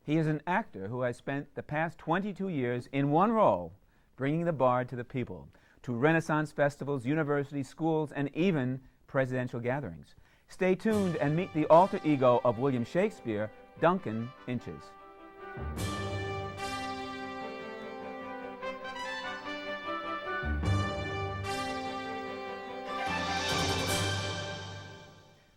He is an actor who has spent the past 22 years in one role, bringing the bard to the people, to Renaissance festivals, universities, schools, and even presidential gatherings. Stay tuned and meet the alter ego of William Shakespeare, Duncan Inches.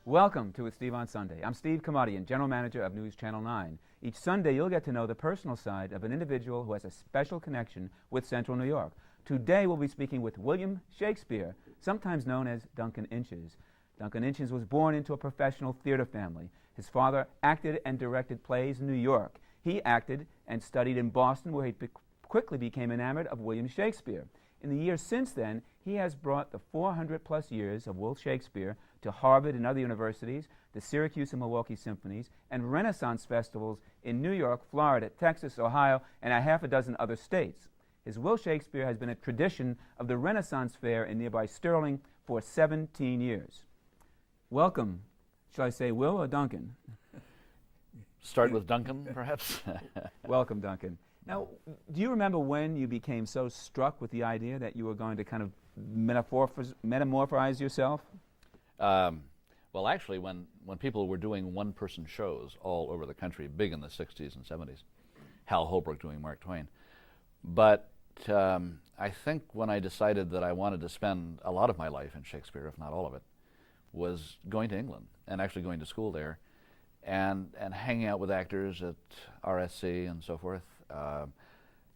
Welcome to It's Steve on Sunday. I'm Steve Kamadian, General Manager of News Channel 9. Each Sunday, you'll get to know the personal side of an individual who has a special connection with Central New York. Today, we'll be speaking with William Shakespeare, sometimes known as Duncan Inches. Duncan Inches was born into a professional theater family. His father acted and directed plays in New York. He acted and studied in Boston, where he quickly became enamored of William Shakespeare. In the years since then, he has brought the 400-plus years of Will Shakespeare to Harvard and other universities, the Syracuse and Milwaukee Symphonies, and Renaissance festivals in New York, Florida, Texas, Ohio, and a half a dozen other states. His Will Shakespeare has been a tradition of the Renaissance Fair in nearby Sterling for 17 years. Welcome. Shall I say Will or Duncan? Start with Duncan, perhaps? Welcome, Duncan. Now, do you remember when you became so struck with the idea that you were going to kind of metamorphose yourself? Well, actually, when people were doing one-person shows all over the country, big in the 60s and 70s, Hal Holbrook doing Mark Twain. But I think when I decided that I wanted to spend a lot of my life in Shakespeare, if not all of it, was going to England and actually going to school there and hanging out with actors at RSC and so forth.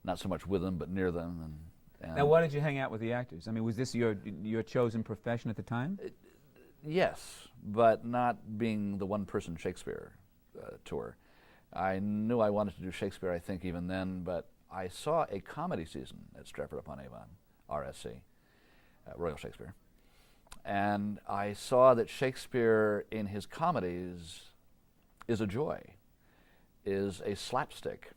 Not so much with them, but near them. And now, why did you hang out with the actors? I mean, was this your chosen profession at the time? Yes, but not being the one-person Shakespeare tour. I knew I wanted to do Shakespeare, I think, even then, but I saw a comedy season at Stratford-upon-Avon, RSC, Royal Shakespeare. And I saw that Shakespeare in his comedies is a joy, is a slapstick,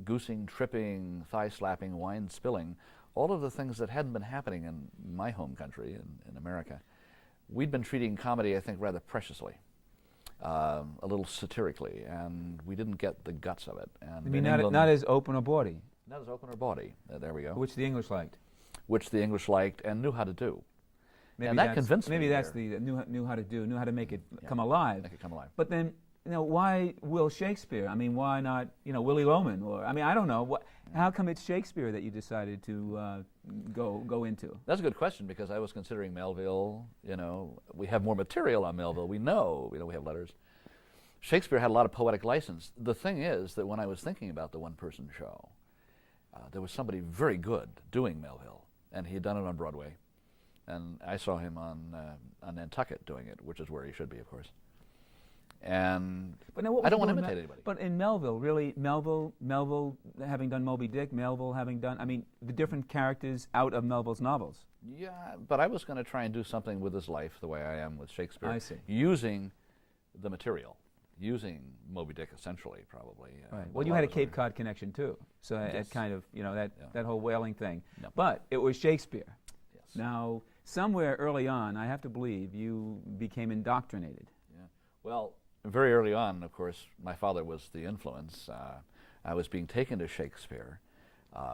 goosing, tripping, thigh-slapping, wine-spilling, all of the things that hadn't been happening in my home country, in America. We'd been treating comedy, I think, rather preciously, a little satirically, and we didn't get the guts of it. And I mean, not as open or bawdy. Not as open or bawdy. There we go. Which the English liked. Which the English liked and knew how to do. Maybe and that convinced me. Maybe that's the knew how to do, knew how to make it come alive. Make it come alive. But then, why Will Shakespeare? I mean, why not, Willie Loman? Or I mean, I don't know. How come it's Shakespeare that you decided to go into? That's a good question, because I was considering Melville. We have more material on Melville. We know, we have letters. Shakespeare had a lot of poetic license. The thing is that when I was thinking about the one-person show, there was somebody very good doing Melville, and he had done it on Broadway. And I saw him on Nantucket doing it, which is where he should be, of course. And but now, I don't want to imitate anybody. But in Melville, really, Melville having done Moby Dick, Melville having done, the different characters out of Melville's novels. Yeah, but I was going to try and do something with his life the way I am with Shakespeare. I see. Using the material, using Moby Dick essentially, probably. Right. Well, you had a Cape Cod connection too, so it kind of, that whole whaling thing. Yep. But it was Shakespeare. Yes. Now, somewhere early on, I have to believe, you became indoctrinated. Yeah. Well, very early on, of course, my father was the influence. I was being taken to Shakespeare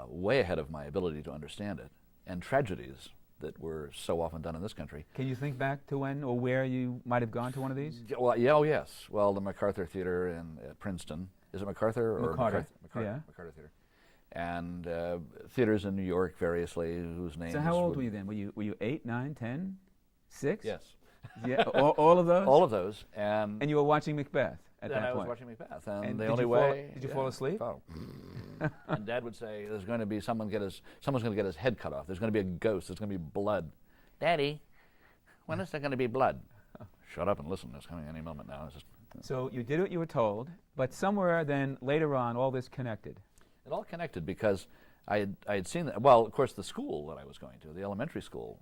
way ahead of my ability to understand it, and tragedies that were so often done in this country. Can you think back to when or where you might have gone to one of these? Well, yeah, oh yes. Well, the MacArthur Theater in Princeton. Is it MacArthur? MacArthur. Yeah. MacArthur Theater. And theaters in New York, variously, whose names. So how old were you then? Were you 8, 9, 10, 6? Yes. Yeah, all of those? All of those. And you were watching Macbeth at that point? I was watching Macbeth. And the did only you way... Did you fall asleep? Oh. And Dad would say, there's going to be someone's going to get his head cut off. There's going to be a ghost. There's going to be blood. Daddy, when is there going to be blood? Shut up and listen. It's coming any moment now. So you did what you were told, but somewhere then later on all this connected. It all connected because I had seen that. Well, of course, the school that I was going to, the elementary school,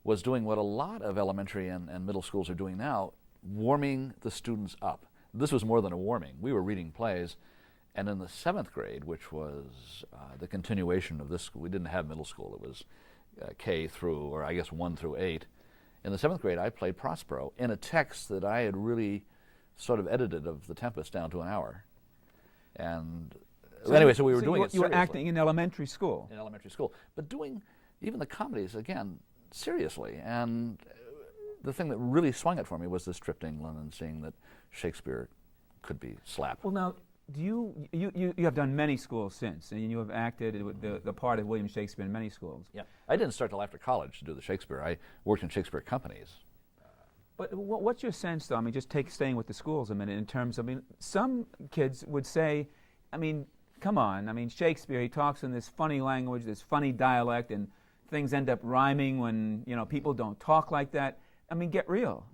was doing what a lot of elementary and middle schools are doing now, warming the students up. This was more than a warming. We were reading plays, and in the 7th grade, which was the continuation of this school, we didn't have middle school. It was K through, or I guess 1 through 8. In the 7th grade, I played Prospero in a text that I had really sort of edited of The Tempest down to an hour. And anyway, so we were doing it You were seriously. acting in elementary school. In elementary school. But doing even the comedies, again, seriously. And the thing that really swung it for me was this trip to England and seeing that Shakespeare could be slapped. Well, now, do you have done many schools since, and you have acted with the part of William Shakespeare in many schools. Yeah. I didn't start till after college to do the Shakespeare. I worked in Shakespeare companies. But what's your sense, though? I mean, just staying with the schools a minute in terms of, I mean, some kids would say, I mean, come on, I mean, Shakespeare, he talks in this funny language, this funny dialect, and things end up rhyming when, you know, people don't talk like that. I mean, get real.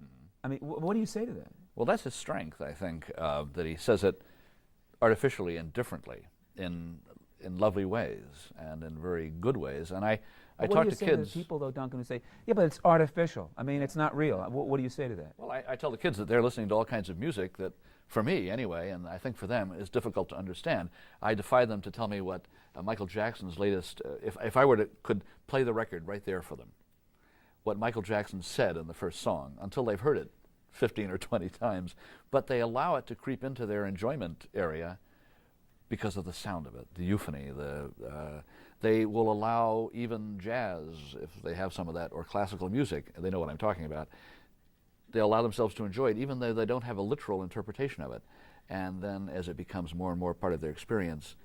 I mean, what do you say to that? Well, that's his strength, I think, that he says it artificially and differently in lovely ways and in very good ways. And I talk to kids. What do you say to people, though, Duncan, who say, yeah, but it's artificial. I mean, it's not real. What do you say to that? Well, I tell the kids that they're listening to all kinds of music that, for me anyway, and I think for them, is difficult to understand. I defy them to tell me what Michael Jackson's latest, if I could play the record right there for them, what Michael Jackson said in the first song, until they've heard it 15 or 20 times, but they allow it to creep into their enjoyment area because of the sound of it, the euphony. They will allow even jazz, if they have some of that, or classical music, they know what I'm talking about. They allow themselves to enjoy it, even though they don't have a literal interpretation of it. And then as it becomes more and more part of their experience,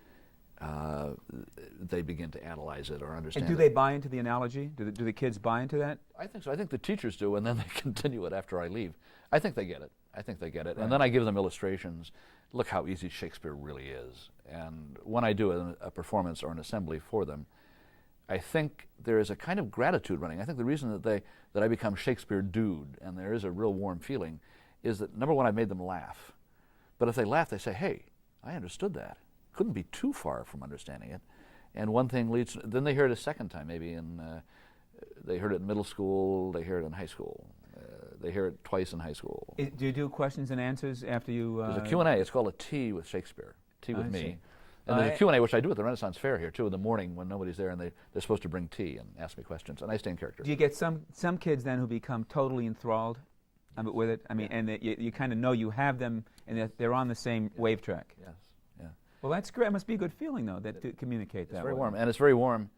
they begin to analyze it or understand it. And do they buy into the analogy? Do the kids buy into that? I think so. I think the teachers do, and then they continue it after I leave. I think they get it. Right. And then I give them illustrations. Look how easy Shakespeare really is. And when I do a performance or an assembly for them, I think there is a kind of gratitude running. I think the reason that I become Shakespeare dude, and there is a real warm feeling, is that, number one, I've made them laugh. But if they laugh, they say, hey, I understood that. Couldn't be too far from understanding it. And one thing leads, then they hear it a second time, maybe they heard it in middle school, they hear it in high school. They hear it twice in high school. Do you do questions and answers after you... There's a Q&A. It's called a tea with Shakespeare, tea with me. See. And there's a Q&A, which I do at the Renaissance Fair here, too, in the morning when nobody's there, and they're supposed to bring tea and ask me questions, and I stay in character. Do you get some kids then who become totally enthralled with it? I mean, and that you kind of know you have them, and that they're on the same wave track. Yes, yeah. Well, that's great. It must be a good feeling, though, to communicate that way. It's very warm, and it's very warm.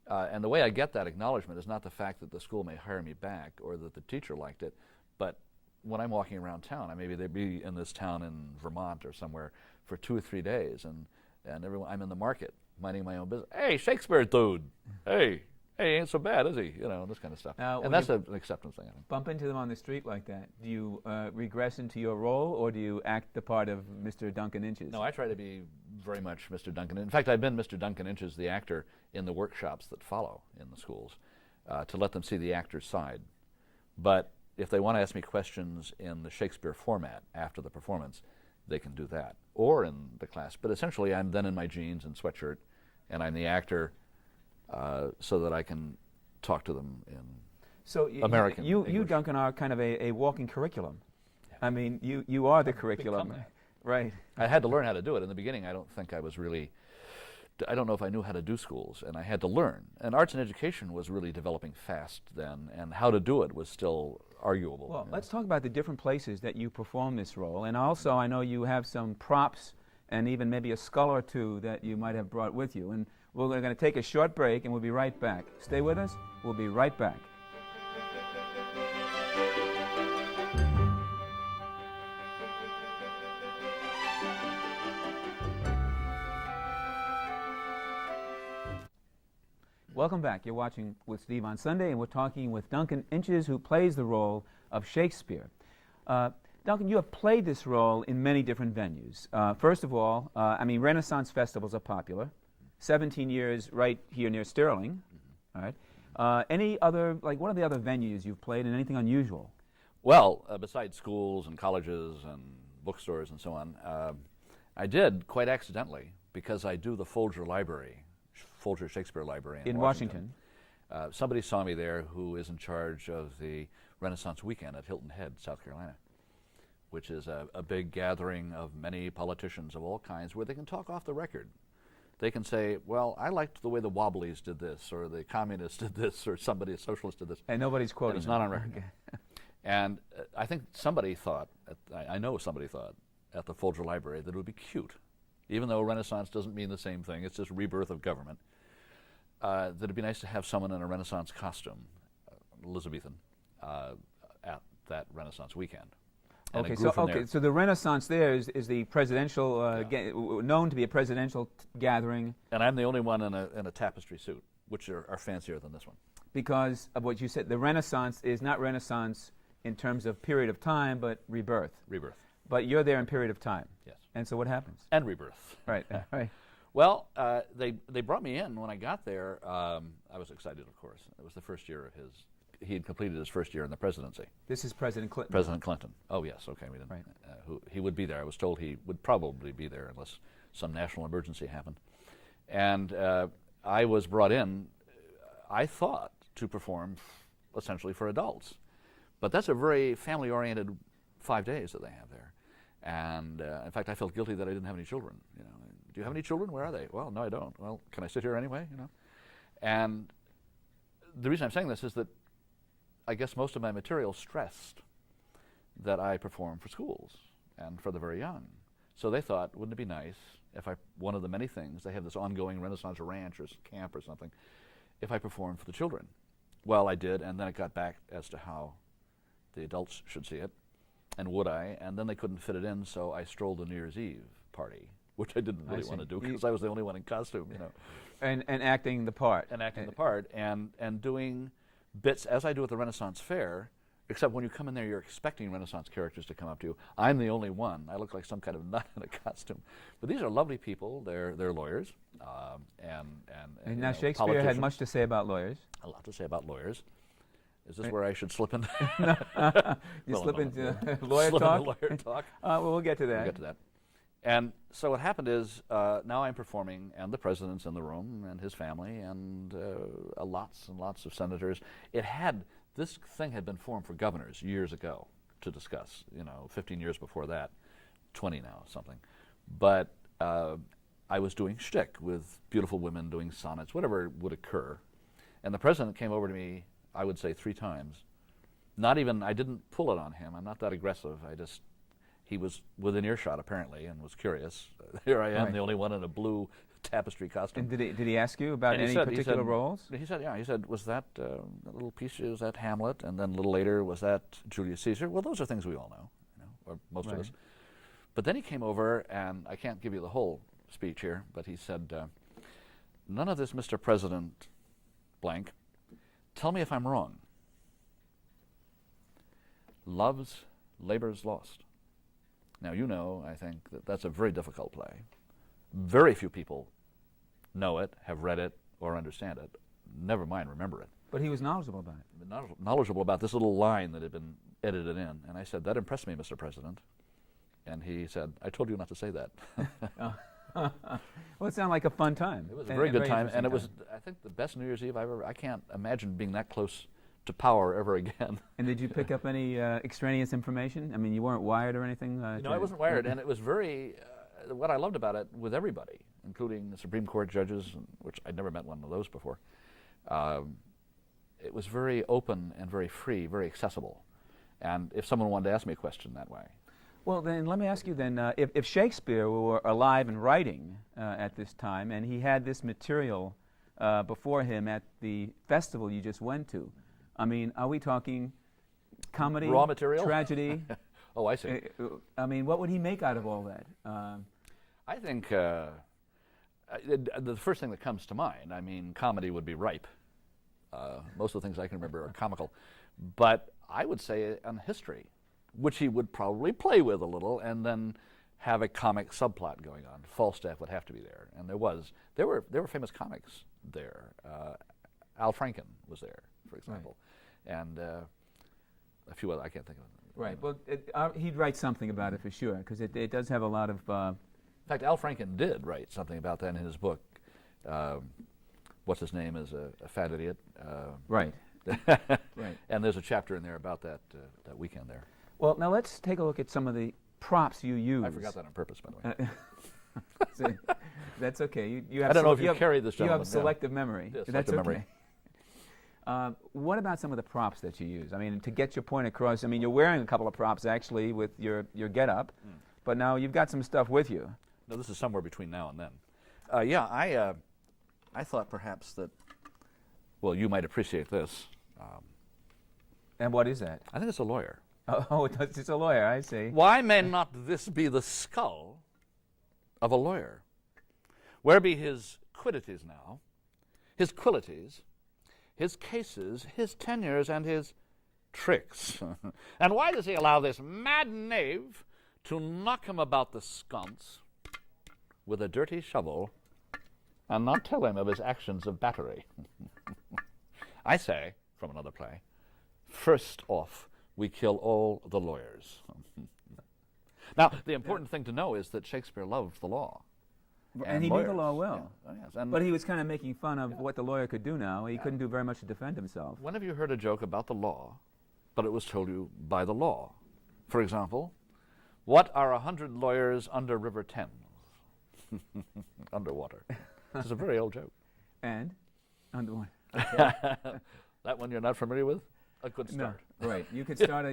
And the way I get that acknowledgement is not the fact that the school may hire me back or that the teacher liked it, but when I'm walking around town, maybe they'd be in this town in Vermont or somewhere for 2 or 3 days, and I'm in the market minding my own business. Hey, Shakespeare dude. Hey, ain't so bad, is he? You know, this kind of stuff. And that's an acceptance thing, I think. Bump into them on the street like that, do you regress into your role, or do you act the part of Mr. Duncan Inches? No, I try to be very much Mr. Duncan. In fact, I've been Mr. Duncan Inches, the actor, in the workshops that follow in the schools, to let them see the actor's side. But if they want to ask me questions in the Shakespeare format after the performance, they can do that, or in the class. But essentially, I'm then in my jeans and sweatshirt, and I'm the actor, so that I can talk to them in American English. You, Duncan, are kind of a walking curriculum. Yeah. I mean, you are the curriculum. Right. I had to learn how to do it. In the beginning, I don't think I was really... I don't know if I knew how to do schools, and I had to learn. And arts and education was really developing fast then, and how to do it was still arguable. Well, let's talk about the different places that you perform this role. And also, I know you have some props and even maybe a skull or two that you might have brought with you. And we're going to take a short break, and we'll be right back. Stay with us. We'll be right back. Welcome back. You're watching with Steve on Sunday, and we're talking with Duncan Inches, who plays the role of Shakespeare. Duncan, you have played this role in many different venues. First of all, I mean, Renaissance festivals are popular. 17 years right here near Sterling. All right. Any other, like, what are the other venues you've played, and anything unusual? Well, besides schools and colleges and bookstores and so on, I did quite accidentally, because I do the Folger Library. Folger Shakespeare Library in Washington. Somebody saw me there who is in charge of the Renaissance Weekend at Hilton Head, South Carolina, which is a big gathering of many politicians of all kinds where they can talk off the record. They can say, well, I liked the way the Wobblies did this, or the communists did this, or somebody, a socialist did this. And nobody's quoting and it's not on record. Okay. And I think somebody thought, I know somebody thought at the Folger Library that it would be cute even though Renaissance doesn't mean the same thing, it's just rebirth of government, that it'd be nice to have someone in a Renaissance costume, Elizabethan, at that Renaissance weekend. And so the Renaissance there is the presidential, known to be a presidential gathering. And I'm the only one in a tapestry suit, which are fancier than this one. Because of what you said, the Renaissance is not Renaissance in terms of period of time, but rebirth. Rebirth. But you're there in period of time. Yes. And so what happens? And rebirth. Right. Right. Well, they brought me in. When I got there, I was excited, of course. It was the first year of his. He had completed his first year in the presidency. This is President Clinton. President Clinton. Oh yes. Okay. We didn't. Right. He would be there. I was told he would probably be there unless some national emergency happened. And I was brought in. I thought to perform essentially for adults, but that's a very family-oriented 5 days that they have there. And in fact, I felt guilty that I didn't have any children. You know, do you have any children? Where are they? Well, no, I don't. Well, can I sit here anyway? You know, and the reason I'm saying this is that I guess most of my material stressed that I perform for schools and for the very young. So they thought, wouldn't it be nice if one of the many things, they have this ongoing Renaissance ranch or camp or something, if I performed for the children. Well, I did, and then it got back as to how the adults should see it, and would I, and then they couldn't fit it in, so I strolled the New Year's Eve party, which I didn't really want to do because I was the only one in costume, you know. And acting the part. And acting the part, and doing bits as I do at the Renaissance Fair, except when you come in there, you're expecting Renaissance characters to come up to you. I'm the only one. I look like some kind of nut in a costume. But these are lovely people. They're lawyers. And now Shakespeare had much to say about lawyers. A lot to say about lawyers. Is this where I should slip in? You slip into lawyer talk? Lawyer talk. Well, we'll get to that. We'll get to that. And so what happened is now I'm performing, and the president's in the room, and his family, and lots and lots of senators. This thing had been formed for governors years ago to discuss, 15 years before that, 20 now, something. But I was doing shtick with beautiful women doing sonnets, whatever would occur. And the president came over to me, I would say 3 times. I didn't pull it on him. I'm not that aggressive. He was within earshot apparently and was curious. Here I am, the only one in a blue tapestry costume. And did he ask you about any particular roles? He said, yeah. He said, was that a little piece? Was that Hamlet? And then a little later, was that Julius Caesar? Well, those are things we all know, or most of us. But then he came over, and I can't give you the whole speech here, but he said, none of this, Mr. President blank. Tell me if I'm wrong. Love's labor's lost. Now, I think that's a very difficult play. Very few people know it, have read it, or understand it. Never mind remember it. But he was knowledgeable about it. Knowledgeable about this little line that had been edited in. And I said, that impressed me, Mr. President. And he said, I told you not to say that. Well, it sounded like a fun time. It was a very good time, and it was, I think, the best New Year's Eve I can't imagine being that close to power ever again. And did you pick up any extraneous information? I mean, you weren't wired or anything? No, I wasn't wired, and it was very, what I loved about it with everybody, including the Supreme Court judges, which I'd never met one of those before, it was very open and very free, very accessible. And if someone wanted to ask me a question that way. Well, then let me ask you then, if Shakespeare were alive and writing at this time, and he had this material before him at the festival you just went to, I mean, are we talking comedy, raw material, tragedy? Oh, I see. I mean, what would he make out of all that? I think the first thing that comes to mind, I mean, comedy would be ripe. Most of the things I can remember are comical. But I would say on history, which he would probably play with a little, and then have a comic subplot going on. Falstaff would have to be there, and there were famous comics there. Al Franken was there, for example, and a few other I can't think of them. Right. Well, he'd write something about it for sure, because it does have a lot of. In fact, Al Franken did write something about that in his book. What's his name is a fat idiot. Right. Right. And there's a chapter in there about that weekend there. Well, now let's take a look at some of the props you use. I forgot that on purpose, by the way. So, that's okay. You have I don't know if you carried this, gentleman. You have selective memory. Yeah, that's selective memory. What about some of the props that you use? I mean, to get your point across, I mean, you're wearing a couple of props, actually, with your get-up, but now you've got some stuff with you. No, this is somewhere between now and then. I thought perhaps that, well, you might appreciate this. And what is that? I think it's a lawyer. Oh, it's a lawyer, I see. Why may not this be the skull of a lawyer? Where be his quiddities now, his quilities, his cases, his tenures, and his tricks? And why does he allow this mad knave to knock him about the sconce with a dirty shovel and not tell him of his actions of battery? I say, from another play, first off, we kill all the lawyers. Now, the important thing to know is that Shakespeare loved the law. And he knew the law well. Yeah. Oh, yes. But he was kind of making fun of what the lawyer could do now. He couldn't do very much to defend himself. When have you heard a joke about the law, but it was told you by the law? For example, what are 100 lawyers under River Thames? Underwater. This is a very old joke. And? Underwater. That one you're not familiar with? A good start. No. Right. You could start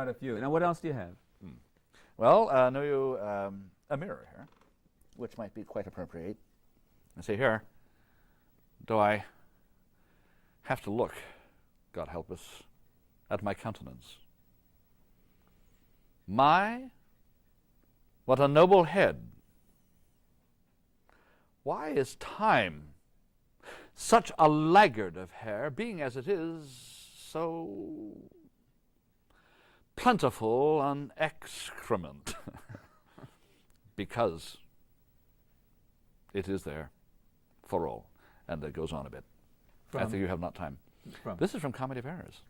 a few. Now, what else do you have? Well, I know you a mirror here, which might be quite appropriate. And see here, do I have to look, God help us, at my countenance? My, what a noble head! Why is time such a laggard of hair, being as it is so plentiful an excrement? Because it is there for all. And it goes on a bit. I think you have not time. This is from Comedy of Errors.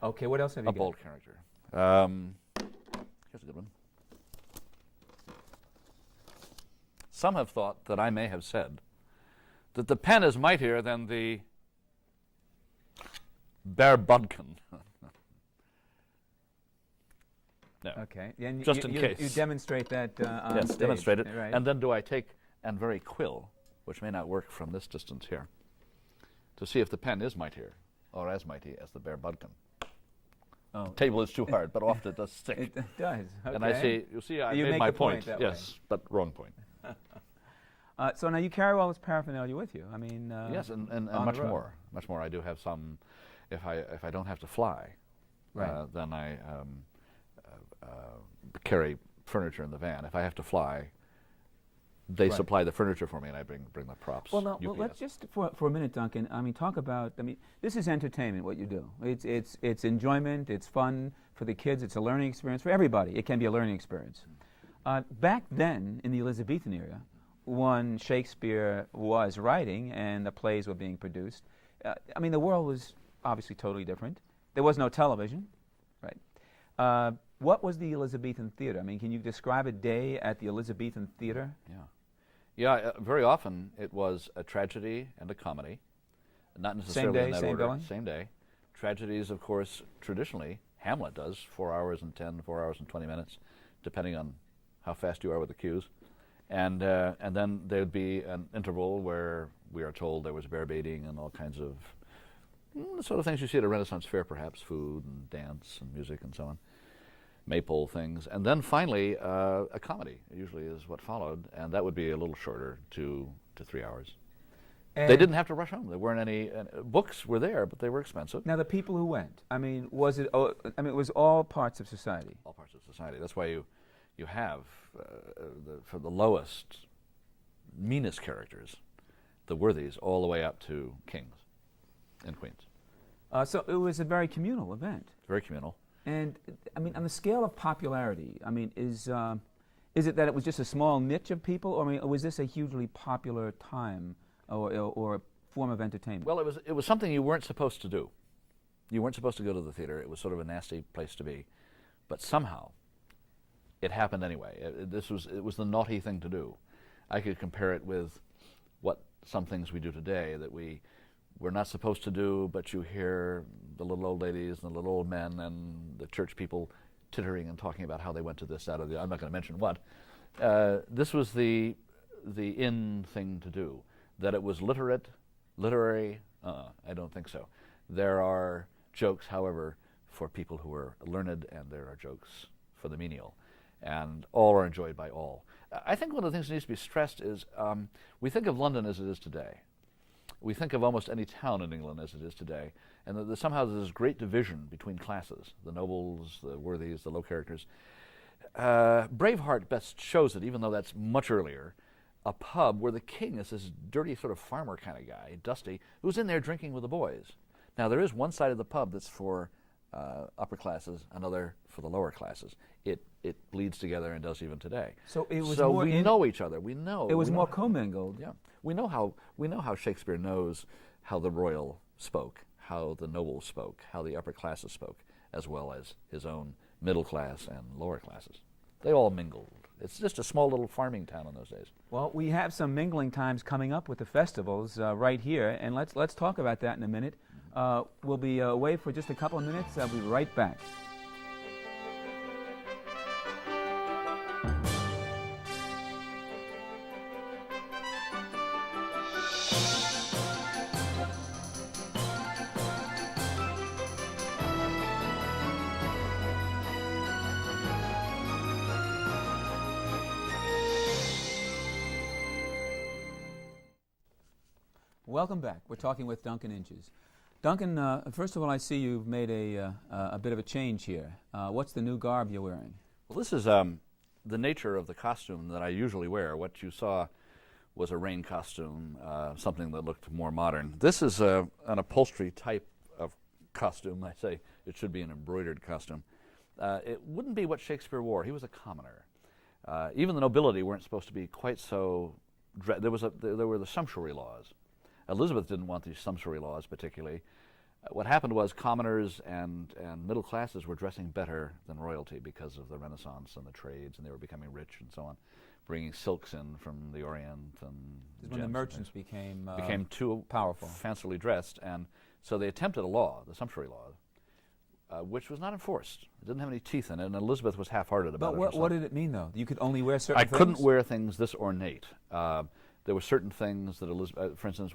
Okay, what else have you got? A bold character. Here's a good one. Some have thought that I may have said that the pen is mightier than the bare bodkin. No. Okay. And just in case. You demonstrate that on yes, stage. demonstrate it. Right. And then do I take and very quill, which may not work from this distance here, to see if the pen is mightier or as mighty as the bare bodkin. Oh. The table is too hard, but often it does stick. It does. Okay. And I see, you see, I You made make my the point point. that Yes, way. but wrong point. So now you carry all this paraphernalia with you. I mean, Yes, and on much the road. more. Much more. I do have some. If I don't have to fly, Right. then I carry furniture in the van. If I have to fly, they Right. supply the furniture for me, and I bring the props. Well, now, UPS. let's just for a minute, Duncan. I mean, talk about. I mean, this is entertainment. What you do. It's enjoyment. It's fun for the kids. It's a learning experience for everybody. It can be a learning experience. Back then, in the Elizabethan era, when Shakespeare was writing and the plays were being produced, I mean, the world was obviously totally different. There was no television, right? What was the Elizabethan theater? I mean, can you describe a day at the Elizabethan theater? Yeah. Very often it was a tragedy and a comedy, not necessarily Same day, in that same order. billing? Same day. Tragedies, of course, traditionally Hamlet does 4 hours and 10, 4 hours and 20 minutes, depending on how fast you are with the cues. And then there would be an interval where we are told there was bear baiting and all kinds of the sort of things you see at a Renaissance fair, perhaps, food and dance and music and so on, maypole things. And then finally, a comedy usually is what followed, and that would be a little shorter, 2 to 3 hours. And they didn't have to rush home. There weren't any books were there, but they were expensive. Now, the people who went, I mean, was it? I mean, it was all parts of society. All parts of society. That's why you have for the lowest, meanest characters, the worthies, all the way up to kings and queens. So it was a very communal event. Very communal. And I mean, on the scale of popularity, I mean, is it that it was just a small niche of people, or I mean, was this a hugely popular time or form of entertainment? Well, it was something you weren't supposed to do. You weren't supposed to go to the theater. It was sort of a nasty place to be, but somehow it happened anyway. It was the naughty thing to do. I could compare it with what some things we do today that we're not supposed to do, but you hear the little old ladies and the little old men and the church people tittering and talking about how they went to this, that, or the. I'm not going to mention what. This was the in thing to do. That it was literary. I don't think so. There are jokes, however, for people who are learned, and there are jokes for the menial, and all are enjoyed by all. I think one of the things that needs to be stressed is we think of London as it is today. We think of almost any town in England as it is today, and that somehow there's this great division between classes, the nobles, the worthies, the low characters. Braveheart best shows it, even though that's much earlier. A pub where the king is this dirty sort of farmer kind of guy, dusty, who's in there drinking with the boys. Now, there is one side of the pub that's for upper classes, another for the lower classes. It bleeds together and does even today. So it was so more we know each other. We know it was we more know, commingled. Yeah, we know how Shakespeare knows how the royal spoke, how the nobles spoke, how the upper classes spoke, as well as his own middle class and lower classes. They all mingled. It's just a small little farming town in those days. Well, we have some mingling times coming up with the festivals right here, and let's talk about that in a minute. We'll be away for just a couple of minutes. I'll be right back. Welcome back. We're talking with Duncan Inches. Duncan, first of all, I see you've made a bit of a change here. What's the new garb you're wearing? Well, this is the nature of the costume that I usually wear. What you saw was a rain costume, something that looked more modern. This is an upholstery type of costume. I say it should be an embroidered costume. It wouldn't be what Shakespeare wore. He was a commoner. Even the nobility weren't supposed to be quite so. There were the sumptuary laws. Elizabeth didn't want these sumptuary laws particularly. What happened was commoners and middle classes were dressing better than royalty because of the Renaissance and the trades, and they were becoming rich and so on, bringing silks in from the Orient and when the merchants became too powerful, fancily dressed, and so they attempted a law, the sumptuary law, which was not enforced. It didn't have any teeth in it, and Elizabeth was half-hearted about it. But what did it mean, though? You could only wear certain things? I couldn't wear things this ornate. There were certain things that Elizabeth, for instance,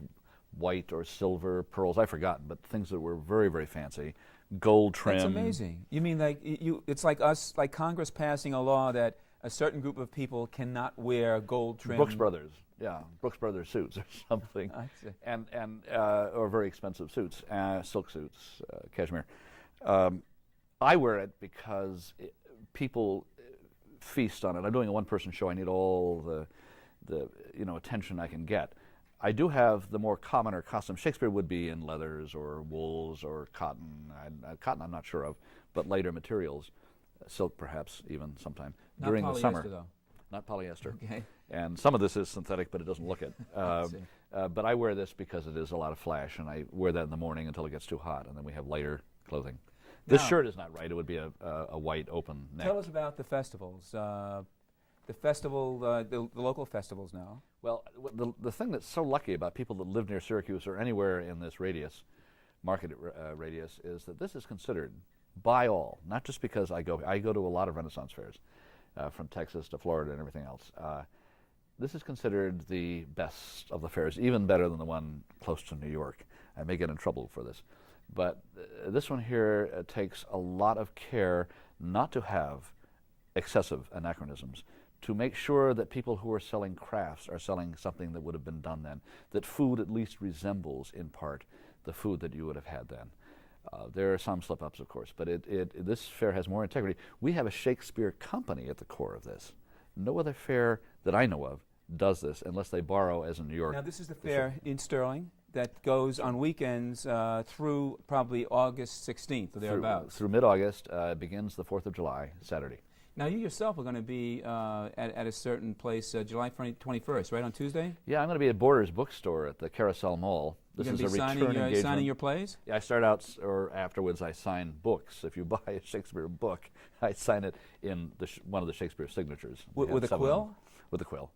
white or silver, pearls, I've forgotten, but things that were very, very fancy, gold trim. That's amazing. You mean like it's like us, like Congress passing a law that a certain group of people cannot wear gold trim. Brooks Brothers, yeah, Brooks Brothers suits or something, and or very expensive suits, silk suits, cashmere. I wear it because people feast on it. I'm doing a one-person show. I need all the attention I can get. I do have the more commoner costumes. Shakespeare would be in leathers or wools or cotton. Cotton I'm not sure of, but lighter materials, silk perhaps even sometime during the summer. Though. Not polyester. Okay. And some of this is synthetic, but it doesn't look it. But I wear this because it is a lot of flash, and I wear that in the morning until it gets too hot, and then we have lighter clothing. This shirt is not right. It would be a white open neck. Tell us about the festivals. The local festivals now. Well, the thing that's so lucky about people that live near Syracuse or anywhere in this radius, market radius, is that this is considered by all, not just because I go to a lot of Renaissance fairs, from Texas to Florida and everything else. This is considered the best of the fairs, even better than the one close to New York. I may get in trouble for this. But this one here takes a lot of care not to have excessive anachronisms, to make sure that people who are selling crafts are selling something that would have been done then, that food at least resembles in part the food that you would have had then. There are some slip-ups, of course, but this fair has more integrity. We have a Shakespeare company at the core of this. No other fair that I know of does this unless they borrow, as in New York. Now this is the fair in Sterling that goes on weekends through probably August 16th or thereabouts. Through mid-August, begins the 4th of July, Saturday. Now you yourself are going to be at a certain place July 21st, right, on Tuesday? Yeah, I'm going to be at Borders Bookstore at the Carousel Mall. This is a return engagement. Signing your plays? Yeah, I start out, or afterwards I sign books. If you buy a Shakespeare book, I sign it in one of the Shakespeare signatures. With a quill? With a quill.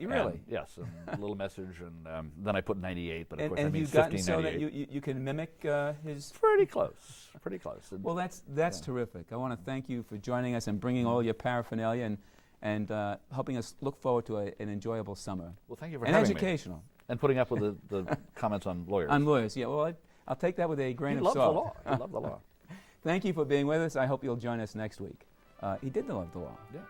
Really? Yes, and a little message, and then I put 98, but of course and I mean you've gotten 1598. so that you can mimic his... Pretty close, pretty close. Well, that's terrific. I want to thank you for joining us and bringing all your paraphernalia and helping us look forward to an enjoyable summer. Well, thank you for having me. And educational. And putting up with the comments on lawyers. On lawyers, yeah. Well, I'll take that with a grain of salt. You love the law. You love the law. Thank you for being with us. I hope you'll join us next week. He did love the law. Yeah.